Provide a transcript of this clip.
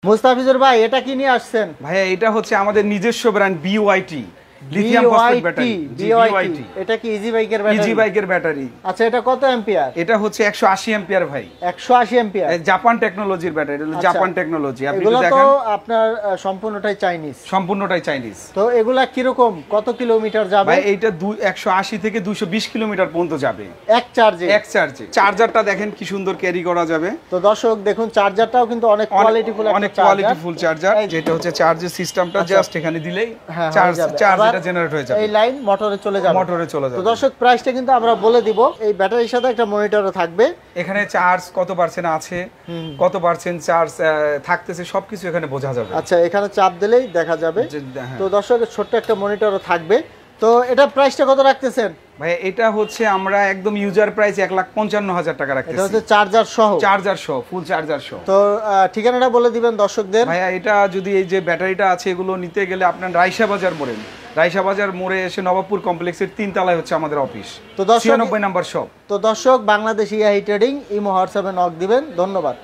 মুস্তাফিজুর ভাই এটা কি নিয়ে আসছেন? ভাইয়া এটা হচ্ছে আমাদের নিজস্ব ব্র্যান্ড বিওআইটি লিথিয়াম ফসফেট ব্যাটারি। বিওআইটি এটা কি ইজি বাইকের ব্যাটারি? ইজি বাইকের ব্যাটারি। আচ্ছা এটা কত অ্যাম্পিয়ার? এটা হচ্ছে 180 অ্যাম্পিয়ার ভাই। 180 অ্যাম্পিয়ার। জাপান টেকনোলজির ব্যাটারি, জাপান টেকনোলজি। আপনি এগুলো দেখেন তো আপনার সম্পূর্ণটাই চাইনিজ। সম্পূর্ণটাই চাইনিজ। তো এগুলা কি রকম কত কিলোমিটার যাবে? ভাই এইটা 180 থেকে 220 কিলোমিটার পর্যন্ত যাবে এক চার্জে। এক চার্জে। চার্জারটা দেখেন কি সুন্দর ক্যারি করা যাবে। তো দর্শক দেখুন চার্জারটাও কিন্তু অনেক কোয়ালিটিফুল একটা অনেক কোয়ালিটিফুল চার্জার। যেটা হচ্ছে চার্জের সিস্টেমটা জাস্ট এখানে দিলেই চার্জ এটা জেনারেট হয়ে যাবে। এই লাইন মোটরে চলে যাবে। মোটরে চলে যাবে। তো দর্শক প্রাইসটা কিন্তু আমরা বলে দিব। এই ব্যাটারির সাথে একটা মনিটরও থাকবে। এখানে চার্জ কত পার্সেন্ট আছে, কত পার্সেন্ট চার্জ থাকতেছে সবকিছু এখানে বোঝা যাবে। আচ্ছা এখানে চাপ দিলেই দেখা যাবে। তো দর্শক ছোট্ট একটা মনিটরও থাকবে। তো এটা প্রাইসটা কত রাখতেছেন? ভাই এটা হচ্ছে আমরা একদম ইউজার প্রাইস 1,55,000 টাকা রাখতেছি। এটা হচ্ছে চার্জার সহ। চার্জার সহ, ফুল চার্জার সহ। তো ঠিকানাটা বলে দিবেন দর্শকদের। ভাইয়া এটা যদি এই যে ব্যাটারিটা আছে এগুলো নিতে গেলে আপনার রাইসা বাজার মোড়ে, রাইসা বাজার মোড়ে এসে নবাবপুর কমপ্লেক্সের 3 তলায় হচ্ছে আমাদের অফিস। তো 96 নম্বর শপ। তো দর্শক বাংলাদেশ ইআই ট্রেডিং ইমো হোয়াটসঅ্যাপে নক দিবেন। ধন্যবাদ।